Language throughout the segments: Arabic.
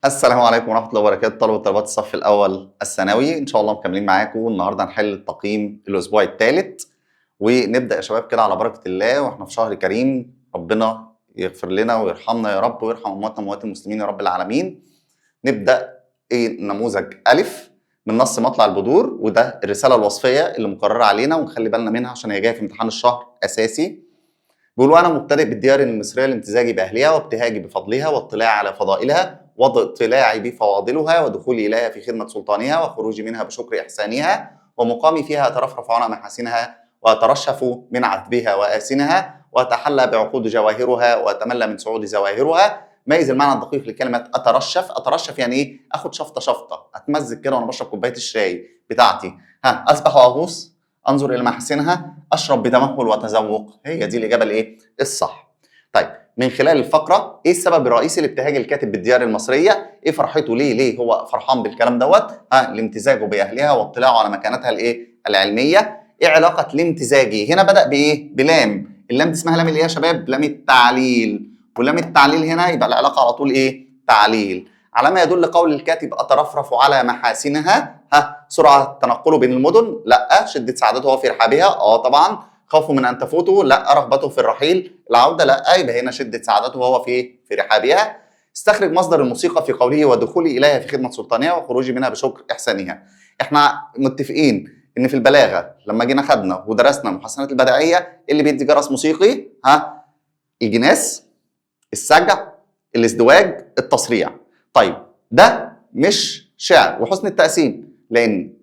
السلام عليكم ورحمة الله وبركاته، طلبة وطالبات الصف الأول الثانوي، إن شاء الله مكملين معاكم. النهارده هنحل التقييم الأسبوع الثالث، ونبدأ يا شباب كده على بركة الله، وإحنا في شهر كريم. ربنا يغفر لنا ويرحمنا يا رب، ويرحم أمواتنا وأموات المسلمين يا رب العالمين. نبدأ نموذج ألف من نص مطلع البذور، وده الرسالة الوصفية اللي مقررة علينا ونخلي بالنا منها عشان هي جاية في امتحان الشهر أساسي. بيقولوا أنا مبتدئ بالديار المصرية لامتزاجي بأهلها وابتهاجي بفضلها واطلاعي على فضائلها واطلاعي بفواضلها ودخولي إليها في خدمة سلطانها وخروجي منها بشكر إحسانها ومقامي فيها أترفرف على محاسنها وأترشف من عذبها وآسنها وأتحلى بعقود جواهرها وأتملى من سعود زواهرها. ميز المعنى الدقيق لكلمة أترشف. أترشف يعني إيه؟ أخد شفطة شفطة، أتمزج كده وأنا بشرب كوباية الشاي بتاعتي. أسبح وأغوص، أنظر إلى محاسنها، أشرب بتمهل وتذوق. هي دي الإجابة الإيه؟ الصح. طيب، من خلال الفقرة ايه السبب الرئيسي لابتهاج الكاتب بالديار المصرية؟ ايه فرحته؟ ليه هو فرحان بالكلام دوت؟ لامتزاجه باهلها واطلاعه على مكانتها الايه؟ العلمية. ايه علاقة الامتزاجي؟ هنا بدأ بايه؟ بلام. اللام دي اسمها لام الايه يا شباب؟ لام التعليل. ولام التعليل هنا يبقى العلاقة على طول ايه؟ تعليل. على ما يدل قول الكاتب أترفرف على محاسنها. سرعة تنقله بين المدن؟ لا. شدة سعادته في رحابها؟ طبعا. خوفه من ان تفوته؟ لا. رغبته في الرحيل؟ العوده؟ لا. يبقى هنا شده سعادته وهو في رحابها. استخرج مصدر الموسيقى في قوله ودخولي اليها في خدمه سلطانها وخروجي منها بشكر احسانها. احنا متفقين ان في البلاغه لما جينا خدنا ودرسنا المحسنات البديعيه اللي بيدي جرس موسيقي الجناس، السجع، الازدواج، التصريع. طيب ده مش شعر وحسن التقسيم، لان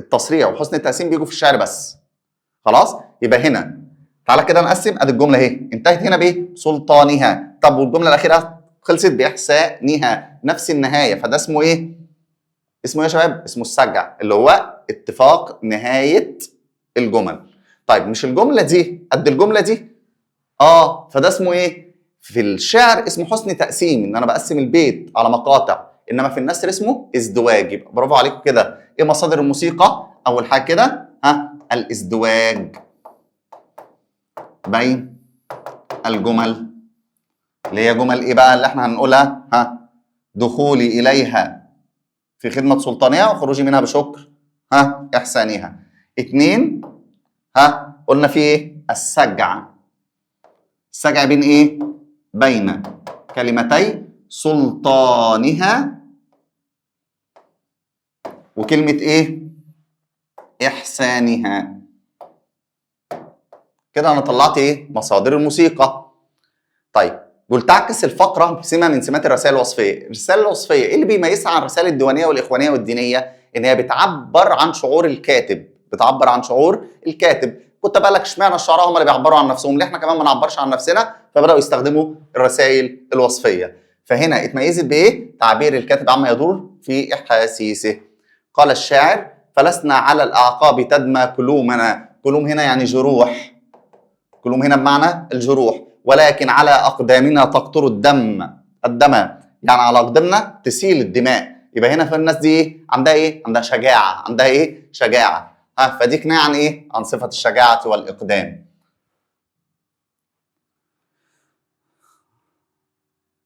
التصريع وحسن التقسيم بيجوا في الشعر بس. خلاص، يبقى هنا تعالى كده نقسم. ادي الجمله اهي انتهت هنا بايه؟ سلطانها. طب والجمله الاخيره خلصت باحسانها، نفس النهايه، فده اسمه ايه؟ اسمه ايه يا شباب؟ اسمه السجع، اللي هو اتفاق نهايه الجمل. طيب مش الجمله دي قد الجمله دي؟ فده اسمه ايه؟ في الشعر اسمه حسن تقسيم، ان انا بقسم البيت على مقاطع، انما في النثر اسمه ازدواج. يبقى برافو عليكم كده. ايه مصادر الموسيقى؟ اول حاجه كده الازدواج بين الجمل، اللي هي جمل ايه بقى اللي احنا هنقولها؟ دخولي اليها في خدمة سلطانها وخروجي منها بشكر احسانها. 2 قلنا في ايه؟ السجع. السجع بين ايه؟ بين كلمتي سلطانها وكلمة ايه؟ احسانها. كده انا طلعت ايه؟ مصادر الموسيقى. طيب، قلت تعكس الفقره سمه من سمات الرسائل الوصفيه. الرساله الوصفيه ايه اللي بيميزها عن الرسائل الديوانيه والاخوانيه والدينيه؟ ان هي بتعبر عن شعور الكاتب، بتعبر عن شعور الكاتب. كنت بقول لك اشمعنى الشعراء هم اللي بيعبروا عن نفسهم؟ ليه احنا كمان ما نعبرش عن نفسنا؟ فبداوا يستخدموا الرسائل الوصفيه. فهنا اتميزت بايه؟ تعبير الكاتب عما يدور في احاسيسه. قال الشاعر: فلسنا على الاعقاب تدمى كلومنا. كلوم هنا يعني جروح، كلهم هنا بمعنى الجروح. ولكن على أقدامنا تقطر الدم يعني على أقدامنا تسيل الدماء. يبقى هنا في الناس دي إيه؟ عندها إيه؟ عندها شجاعة. عندها إيه؟ شجاعة. فدي كناية عن إيه؟ عن صفة الشجاعة والإقدام.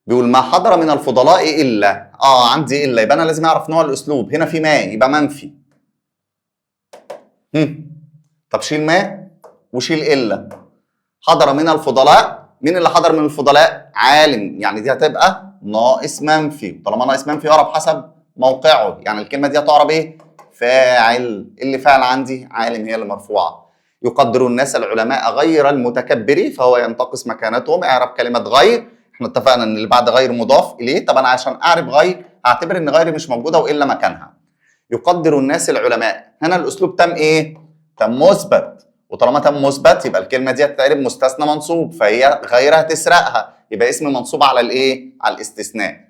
بيقول ما حضر من الفضلاء إلا. عندي إلا، يبقى أنا لازم أعرف نوع الأسلوب. هنا في ما، يبقى منفي. طب شيل ما وشيل إلا. حضر من الفضلاء، مين اللي حضر من الفضلاء؟ عالم، يعني دي هتبقى ناقص منفي. طالما ناقص منفي يعرب حسب موقعه، يعني الكلمه دي هتعرب ايه؟ فاعل. اللي فاعل عندي عالم، هي اللي مرفوعه. يقدر الناس العلماء غير المتكبر فهو ينتقص مكانتهم. اعرب كلمه غير. احنا اتفقنا ان اللي بعد غير مضاف اليه. طب انا عشان اعرف غير هعتبر ان غير مش موجوده والا مكانها. يقدر الناس العلماء، هنا الاسلوب تم ايه؟ تم مثبت. وطالما تم مثبت يبقى الكلمه دي هتتعرب مستثنى منصوب، فهي غيرها تسرقها، يبقى اسم منصوب على الايه؟ على الاستثناء.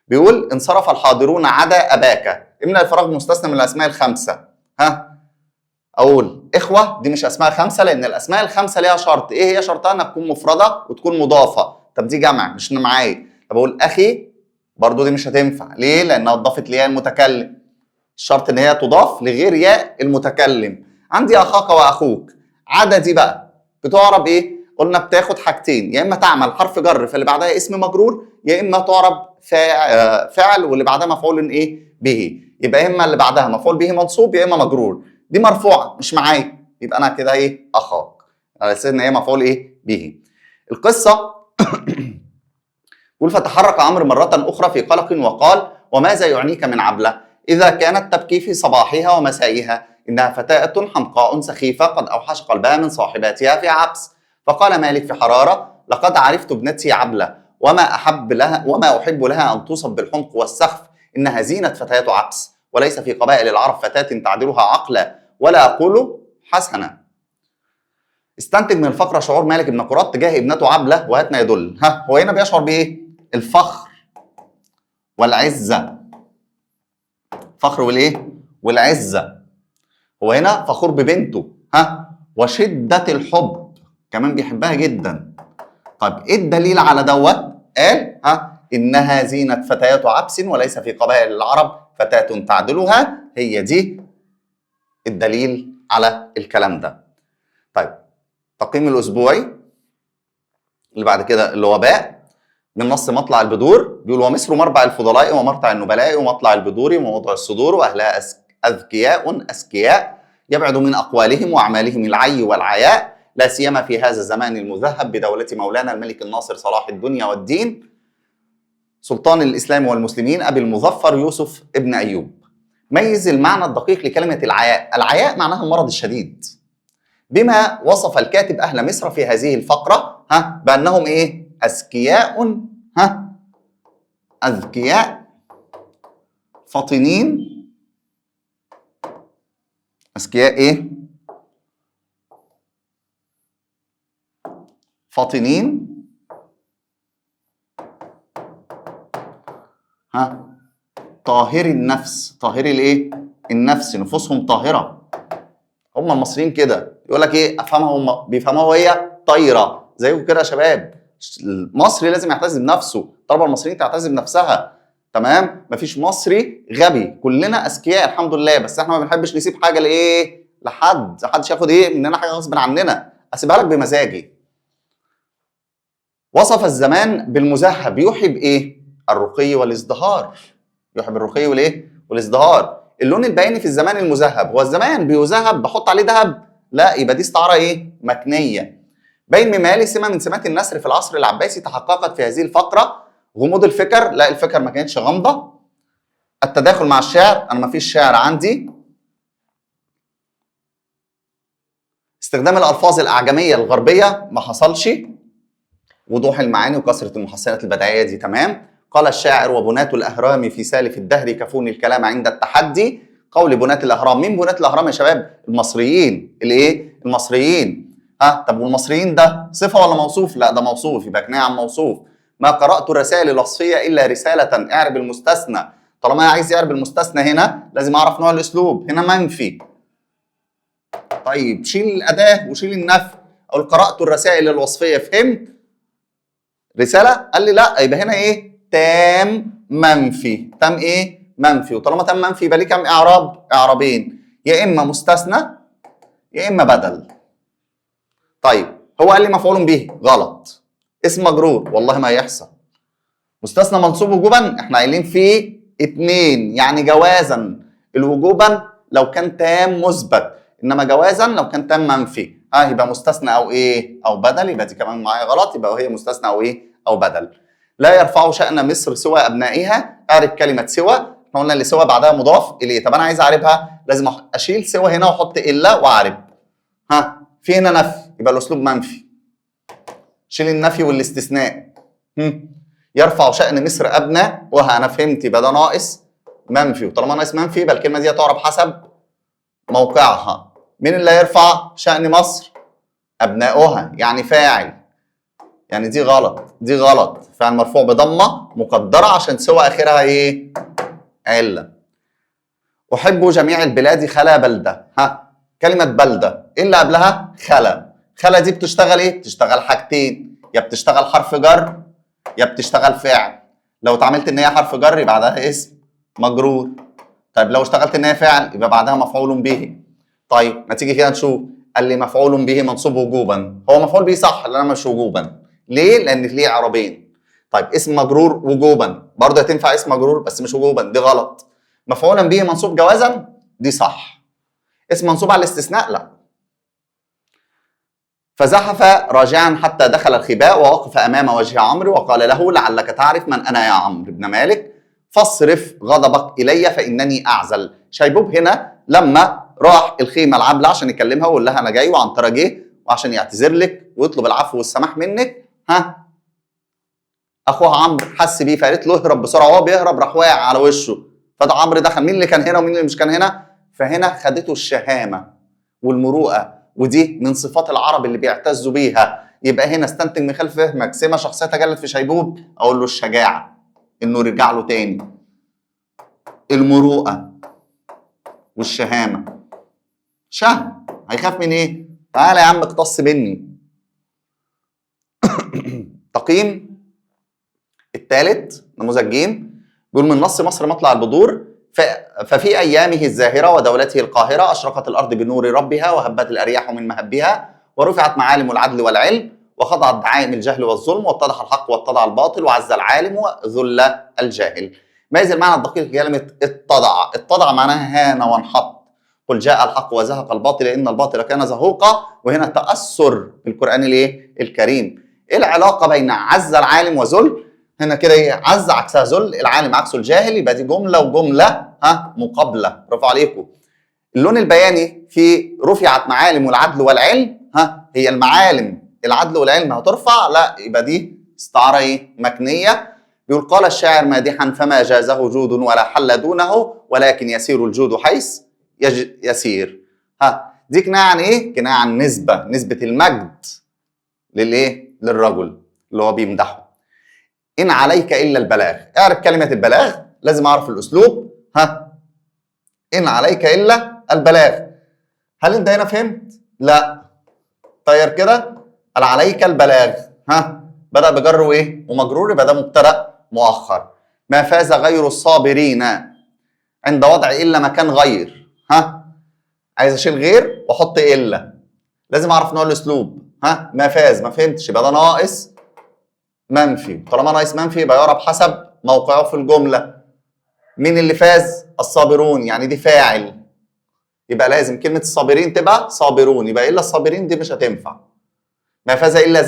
بيقول انصرف الحاضرون عدا اباك. املا الفراغ مستثنى من الاسماء الخمسه. اقول اخوه دي مش اسماء خمسه، لان الاسماء الخمسه ليها شرط. ايه هي شرطها؟ انها تكون مفرده وتكون مضافه. طب دي جمع مش معايا. طب اقول اخي، برضو دي مش هتنفع. ليه؟ لانها اضافت لياء المتكلم. الشرط ان هي تضاف لغير ياء المتكلم. عندي اخاك واخوك. عدا دي بقى بتعرب ايه؟ قلنا بتاخد حاجتين، يا اما تعمل حرف جر فاللي بعدها اسم مجرور، يا اما تعرب فاعل واللي بعدها مفعول ايه به، يبقى اما اللي بعدها مفعول به منصوب يا اما مجرور. دي مرفوعه مش معايا، يبقى انا كده ايه اخاك، على اساس ان هي مفعول ايه به. القصه يقول فتحرك عمرو مرة أخرى في قلق وقال وماذا يعنيك من عبلة إذا كانت تبكي في صباحها ومسائها إنها فتاة حمقاء سخيفة قد أوحش قلبها من صاحباتها في عبس. فقال مالك في حرارة لقد عرفت ابنتي عبلة وما أحب لها أن توصف بالحمق والسخف، إنها زينة فتاة عبس وليس في قبائل العرب فتاة تعدلها عقلا ولا أقول حسنا. استنتج من الفقرة شعور مالك بن قراط تجاه ابنته عبلة وهات ما يدل. هو هنا بيشعر بإيه؟ الفخر والعزة. فخر والايه؟ والعزة. هو هنا فخور ببنته وشدة الحب، كمان بيحبها جدا. طيب ايه الدليل على دوت؟ قال انها زينة فتيات عبس وليس في قبائل العرب فتاة تعدلها. هي دي الدليل على الكلام ده. طيب تقييم الاسبوعي اللي بعد كده اللي هو باء من نص مطلع البدور، بيقول ومصر مربع الفضلاء ومرتع النبلاء ومطلع البدور وموضع الصدور واهلها اذكياء اسكياء يبعد من اقوالهم واعمالهم العي والعياء لا سيما في هذا الزمان المذهب بدولة مولانا الملك الناصر صلاح الدنيا والدين سلطان الاسلام والمسلمين ابي المظفر يوسف ابن ايوب. ميز المعنى الدقيق لكلمة العياء. العياء معناها المرض الشديد، بما وصف الكاتب اهل مصر في هذه الفقرة بانهم ايه؟ أذكياء أذكياء فطنين. أذكياء إيه؟ فطنين طاهري النفس. طاهري الإيه؟ النفس، نفوسهم طاهرة. هم المصريين كده يقول لك إيه؟ أفهمها هم بيفهموها وهي طايرة زيكم كده يا شباب. المصري لازم يعتز بنفسه، طالما المصريين تعتز بنفسها تمام. مفيش مصري غبي، كلنا اذكياء الحمد لله، بس احنا ما بنحبش نسيب حاجه لايه؟ لحد، محدش ياخد ايه مننا حاجه غصب عننا، اسيبها لك بمزاجي. وصف الزمان بالمذهب يوحي بايه؟ الرقي والازدهار. يوحي بالرقي والايه؟ والازدهار. اللون البياني في الزمان المذهب، هو الزمان بيذهب بحط عليه ذهب؟ لا، يبقى دي استعاره ايه؟ مكنيه. بين ممالي سمة من سمات النثر في العصر العباسي تحققت في هذه الفقرة. غموض الفكر، لا الفكر ما كانتش غامضة. التداخل مع الشعر، أنا ما فيش شعر عندي. استخدام الألفاظ الأعجمية الغربية ما حصلش. وضوح المعاني وكثرة المحسنات البديعية دي تمام. قال الشاعر وبناة الأهرام في سالف الدهر كفون الكلام عند التحدي. قول بناة الأهرام، مين بناة الأهرام يا شباب؟ المصريين. الإيه؟ المصريين. طب والمصريين ده صفة ولا موصوف؟ لا ده موصوف، يبقى كناية عن موصوف. ما قرأت الرسائل الوصفية إلا رسالة. اعرب المستثنى. طالما أنا عايز يعرب المستثنى هنا لازم أعرف نوع الأسلوب. هنا منفي. طيب شيل الأداة وشيل النفي. أقول قرأت الرسائل الوصفية، فهمت؟ رسالة؟ قال لي لا، يبقى هنا إيه؟ تام منفي. تام إيه؟ منفي. وطالما تام منفي يبقى ليه كام إعراب؟ إعرابين، يا إما مستثنى يا إما بدل. طيب هو قال لي مفعول به، غلط. اسم مجرور، والله ما يحصل. مستثنى منصوب وجوبا، احنا قايلين فيه اتنين، يعني جوازا. الوجوبا لو كان تام مثبت، انما جوازا لو كان تام منفي. يبقى مستثنى او ايه؟ او بدل. يبقى دي كمان معايا غلط، يبقى هي مستثنى او ايه؟ او بدل. لا يرفع شأن مصر سوى ابنائها. اعرف كلمة سوى. احنا قلنا اللي سوى بعدها مضاف اليه. طب انا عايز اعربها، لازم اشيل سوى هنا واحط الا واعرب. في هنا نفي، يبقى الاسلوب منفي. شيل النفي والاستثناء. يرفع شأن مصر ابناء انا فهمت، يبقى ده ناقص منفي. وطالما ناقص منفي يبقى الكلمه دي تعرب حسب موقعها. مين اللي هيرفع شأن مصر؟ ابناؤها، يعني فاعل. يعني دي غلط، دي غلط. فعل مرفوع بضمه مقدره عشان سوى اخرها ايه؟ عله. احب جميع البلاد خلا بلده. كلمه بلده ايه اللي قبلها؟ خلا. خلا دي بتشتغل ايه؟ بتشتغل حاجتين، يا بتشتغل حرف جر يا بتشتغل فعل. لو اتعاملت ان هي حرف جر يبقى بعدها اسم مجرور. طيب لو اشتغلت ان هي فعل يبقى بعدها مفعول به. طيب ما تيجي كده نشوف. قال لي مفعول به منصوب وجوبا. هو مفعول به صح، لان انا مش وجوبا. ليه؟ لان ليه اعرابين. طيب اسم مجرور وجوبا برضه هتنفع اسم مجرور بس مش وجوبا، دي غلط. مفعولا به منصوب جوازا دي صح. اسم منصوب على الاستثناء لا. فزحف راجعا حتى دخل الخباء ووقف امام وجه عمرو وقال له لعلك تعرف من انا يا عمرو بن مالك فاصرف غضبك الي فانني اعزل. شيبوب هنا لما راح الخيمه العبله عشان يكلمها ويقول لها انا جاي وعنتره جه وعشان يعتذر لك ويطلب العفو والسماح منك، اخوها عمرو حس بيه فقالت له اهرب بسرعه، وهو بيهرب راح واقع على وشه. فده عمرو دخل، مين اللي كان هنا ومين اللي مش كان هنا؟ فهنا خدته الشهامه والمروءه، ودي من صفات العرب اللي بيعتزوا بيها. يبقى هنا استنتج من خلف فهمك سمه شخصيه تجلت في شيبوب، اقول له الشجاعه انه يرجع له تاني، المروءه والشهامه. شهم هيخاف من ايه؟ تعالى يا عم اقتص مني. تقييم الثالث نموذج جيم بيقول من نص مصر مطلع البذور ففي ايامه الزاهره ودولته القاهره اشرقت الارض بنور ربها وهبت الارياح من مهبها ورفعت معالم العدل والعلم وخضعت دعائم الجهل والظلم واتضح الحق واتضع الباطل وعز العالم وذل الجاهل. ماذا المعنى الدقيق لكلمه اتضع؟ اتضع معناها هان وانحط. قل جاء الحق وزهق الباطل ان الباطل كان زهوقا. وهنا تاثر بالقران الايه؟ الكريم. ايه العلاقه بين عز العالم وذل؟ هنا كده ايه؟ عز عكسها ذل، العالم عكسه الجاهل، يبقى دي جمله وجمله مقابله. برافو عليكم. اللون البياني في رفعت معالم العدل والعلم، هي المعالم العدل والعلم هترفع؟ لا، يبقى دي استعاره ايه؟ مكنيه. بيقول قال الشاعر مادحا فما جازه جود ولا حل دونه ولكن يسير الجود حيث يسير. دي كنايه عن ايه؟ كنايه عن نسبه المجد للايه؟ للرجل اللي هو بيمدحه. إن عليك إلا البلاغ. اعرف كلمة البلاغ، لازم أعرف الأسلوب. إن عليك إلا البلاغ. هل أنت هنا فهمت؟ لا. طير كده. قال عليك البلاغ. بدأ بجر وإيه؟ ومجرور، يبقى ده مبتدأ مؤخر. ما فاز غير الصابرين عند وضع إلا مكان غير. عايز أشيل غير وأحط إلا. لازم أعرف نوع الأسلوب. ما فاز، ما فهمتش، يبقى ده ناقص منفي. طالما ناقص منفي يبقى يعرب حسب موقعه في الجمله. مين اللي فاز؟ الصابرون، يعني دي فاعل، يبقى لازم كلمه الصابرين تبقى صابرون، يبقى الا الصابرين دي مش هتنفع. ما فاز الا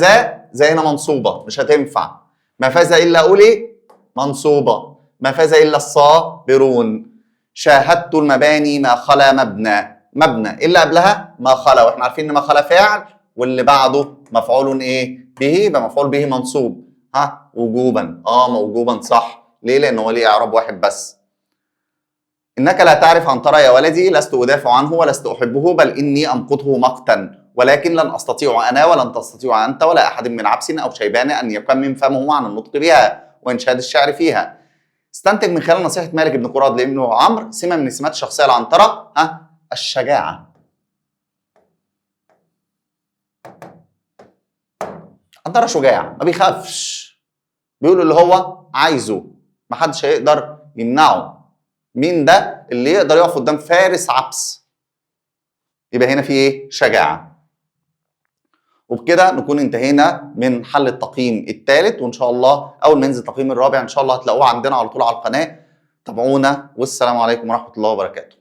زي هنا منصوبه مش هتنفع. ما فاز الا اولي منصوبه. ما فاز الا الصابرون. شاهدت المباني ما خلا مبنى الا قبلها ما خلا، واحنا عارفين ان ما خلا فاعل واللي بعده مفعول ايه؟ به، يبقى مفعول به منصوب. وجوبا. وجوبا صح. ليه؟ لان هو ليه اعراب واحد بس. انك لا تعرف عن ترى يا ولدي لست ادافع عنه ولست احبه بل اني امقته مقتا ولكن لن استطيع انا ولن تستطيع انت ولا احد من عبس او شيبان ان يكمم فمه عن النطق بها وانشاد الشعر فيها. استنتج من خلال نصيحه مالك بن قراد لابنه عمرو سمه من سمات الشخصيه العنتره، الشجاعه. عنترة شجاع، ما بيخافش، بيقول اللي هو عايزه، محدش هيقدر يمنعه. مين ده اللي يقدر يقف قدام فارس عبس؟ يبقى هنا في ايه؟ شجاعة. وبكده نكون انتهينا من حل التقييم الثالث، وان شاء الله اول ما ينزل التقييم الرابع ان شاء الله هتلاقوه عندنا على طول على القناة. تابعونا والسلام عليكم ورحمة الله وبركاته.